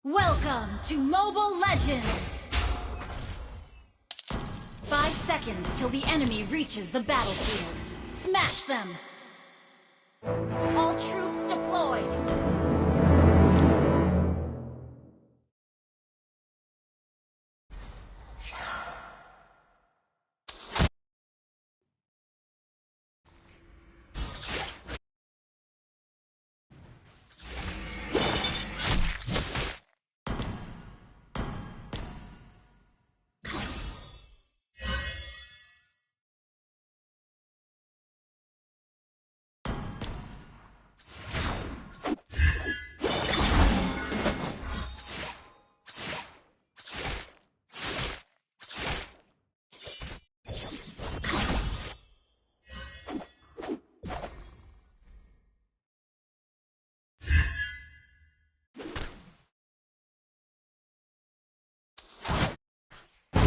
Welcome to Mobile Legends! 5 seconds till the enemy reaches the battlefield. Smash them! All troops deployed!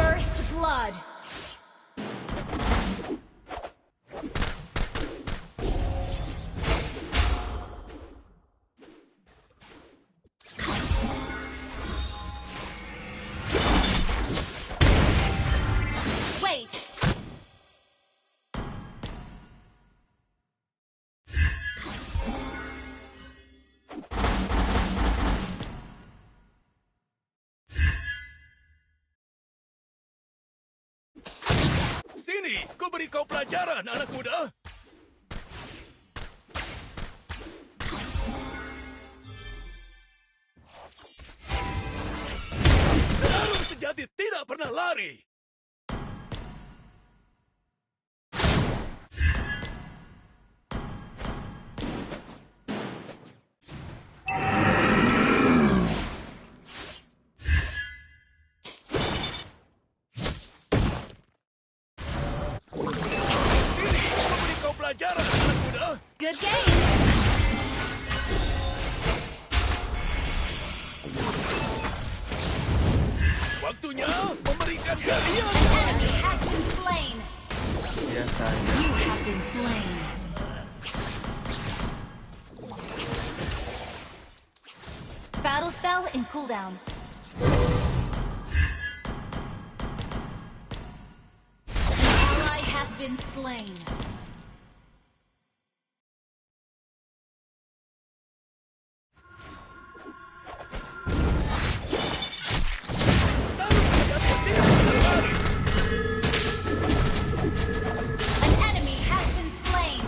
First blood! Wait! Sini, ku beri kau pelajaran, anak muda. Petarung sejati tidak pernah lari. Sini, ku beri kau pelajaran, anak muda. Good game! Waktunya memberikan kalian. Enemy has been slain! Biasanya. You have been slain! Battle spell in cooldown. An ally has been slain. Petarung sejati tidak pernah lari. An enemy has been slain.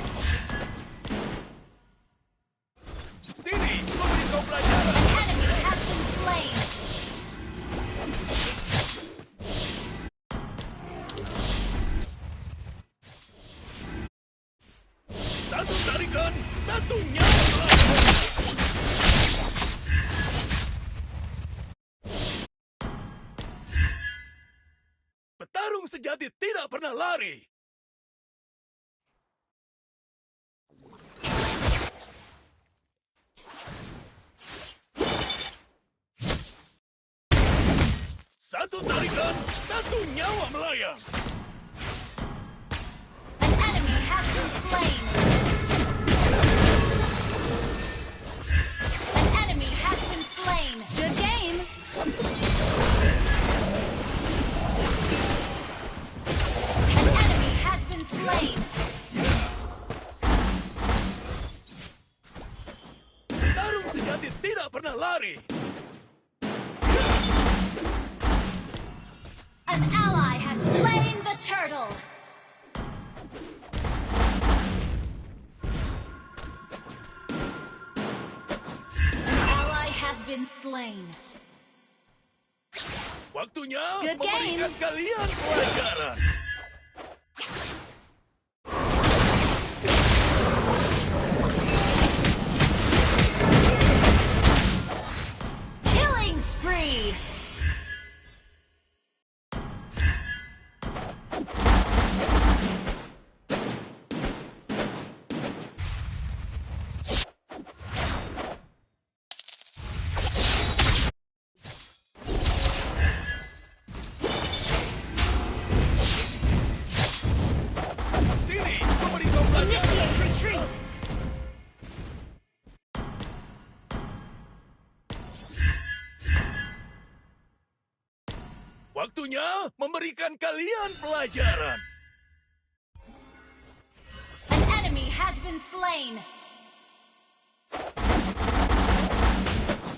Sini, ku beri kau pelajaran. An enemy has been slain. Satu tarikan, satu nyawa. Petarung sejati tidak pernah lari. Satu tarikan, satu nyawa melayang. An enemy has been slain. An enemy has been slain. Good game. An enemy has been slain. Petarung sejati tidak pernah lari. An ally has slain the turtle. An ally has been slain. Waktunya Good game. memberikan kalian pelajaran. Killing spree. Sini, ku beri kau pelajaran. Initiate retreat. Waktunya memberikan kalian pelajaran. An enemy has been slain.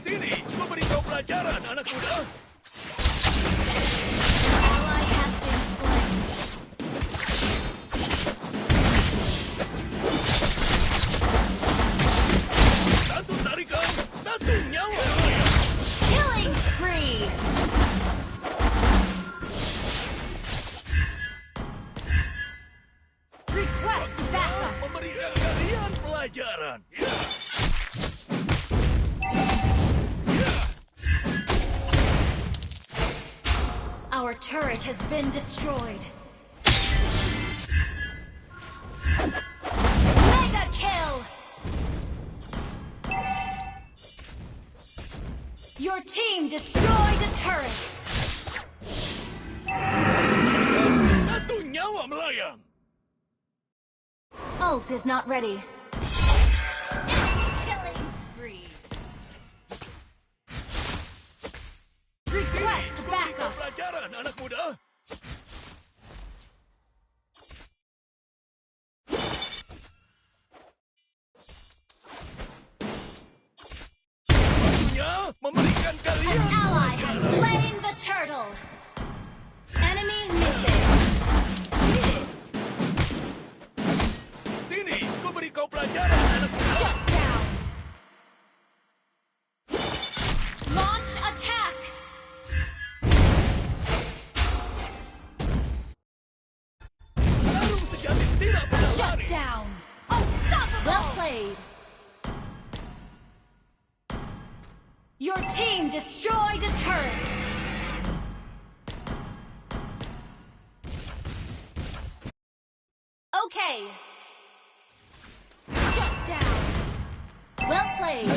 Sini, ku beri kau pelajaran, anak muda. Ally has been slain. Satu tarikan, satu nyawa melayang. Killing spree. Request backup. Memberikan kalian pelajaran. Ya. Our turret has been destroyed. Mega kill! Your team destroyed a turret. Satu nyawa melayang. Ult is not ready. Killing spree. Request Ku beri kau backup. pelajaran, anak muda. Waktunya memberikan An kalian ally has pelajaran. slain the turtle. Enemy missing. Sini, ku beri kau pelajaran, anak muda. Shut down. Launch attack. Tarung sejati tidak pernah Shut lari. down. Unstoppable. Well played. Your team destroyed a turret. Okay. Shut down. Well played.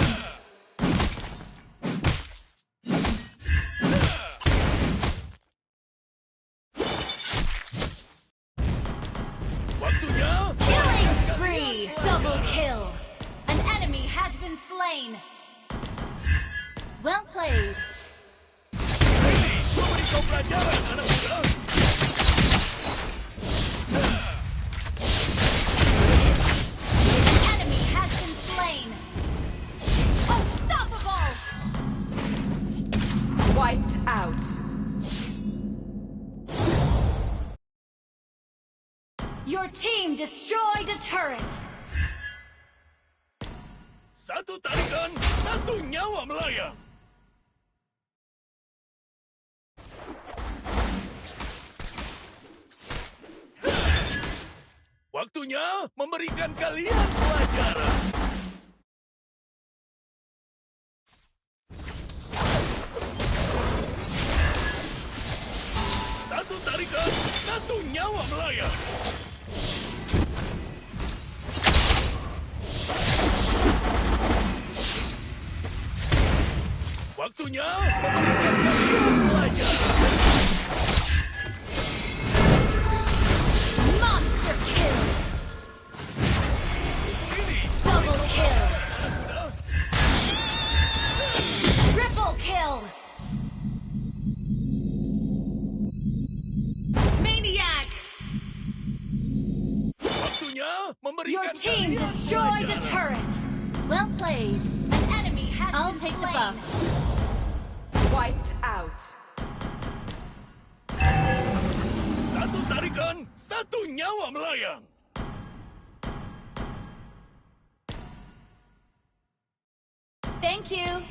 Waktunya Killing spree. Double kill. An enemy has been slain. Well played. sini, ku beri kau pelajaran, anak muda. An enemy has been slain. Unstoppable. Wiped out. Your team destroyed a turret. Satu tarikan, satu nyawa melayang. Waktunya memberikan kalian pelajaran. Satu tarikan, satu nyawa melayang. Waktunya memberikan kalian pelajaran. Monster kill. Sini, Double kill. anak muda. Triple kill. Maniac. Waktunya memberikan Your team kalian destroyed a pelajaran. turret. Well played. An enemy has I'll been take the slain. Wiped out. Satu tarikan, satu nyawa melayang. Thank you.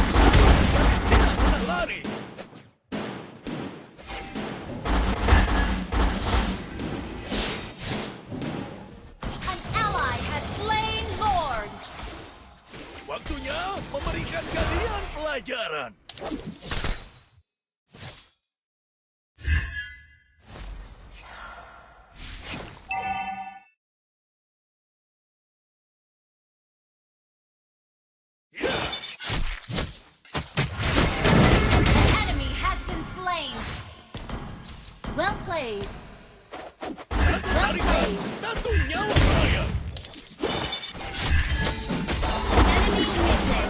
Tidak pernah lari. An ally has slain Lord. Waktunya memberikan kalian pelajaran. Ya, An enemy has been slain. Well played. satu tarikan, satu nyawa melayang. Enemy missing.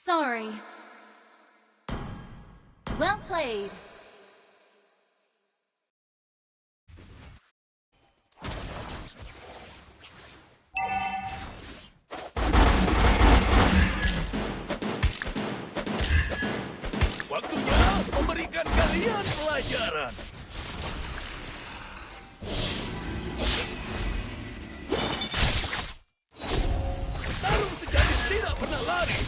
Sorry. Well played. Waktunya memberikan kalian pelajaran. Tarung sejati tidak pernah lari.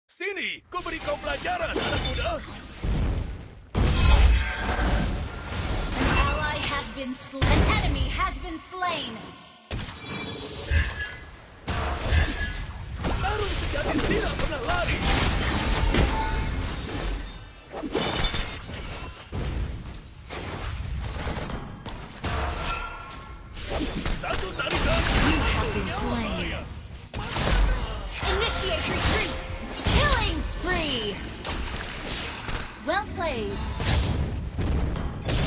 Sini, ku beri kau pelajaran, anak muda. An enemy has been slain. Tarung sejati tidak pernah lari. Satu tarikan. You have been slain. Initiate retreat. Killing spree. Well played.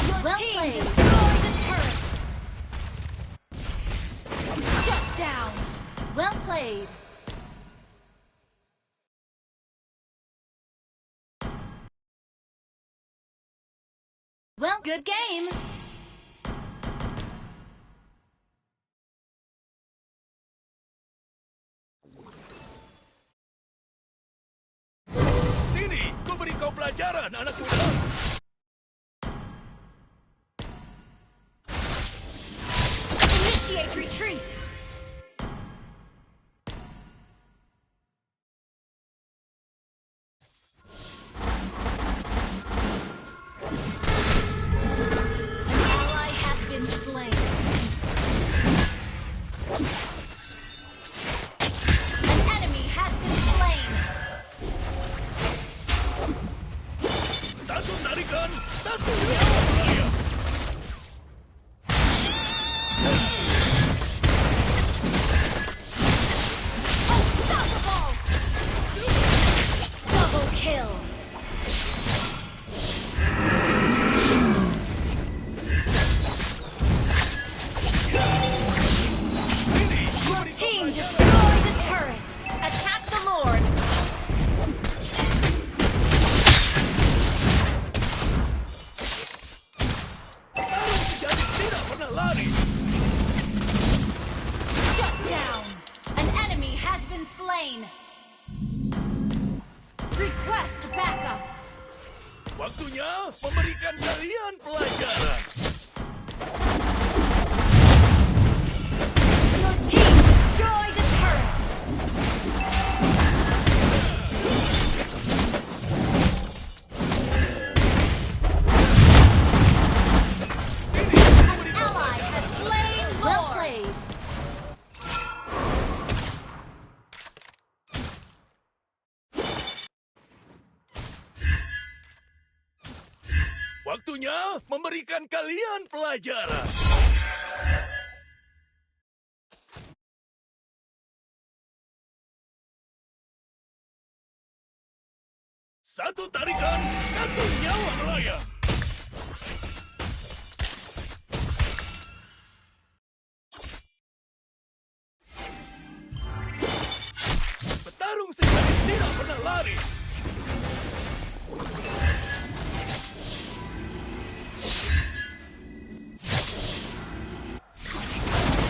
Your team destroyed the turret. Shut down. Well played. Well, good game. Sini, ku beri kau pelajaran, anak muda. Initiate retreat. An ally has been slain. An enemy has been slain. Satu tarikan, satu nyawa melayang. Unstoppable! Double kill. Sini, ku Your beri kau team pelajaran. destroyed a turret. Attack the Lord. Tarung sejati tidak pernah lari. Shut down. An enemy has been slain. Request backup. Waktunya memberikan kalian pelajaran. Your team destroyed a turret. Sini, ku beri kau Ally has slain Lord. Well played. Waktunya memberikan kalian pelajaran. Satu tarikan, satu nyawa melayang. Petarung sejati tidak pernah lari.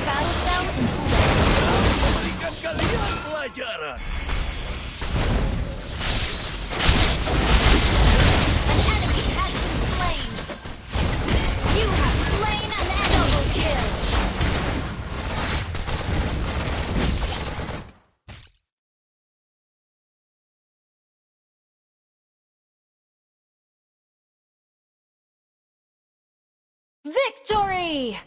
Battle cell in Memberikan kalian pelajaran. An enemy has been slain. You have slain an double kill. Victory!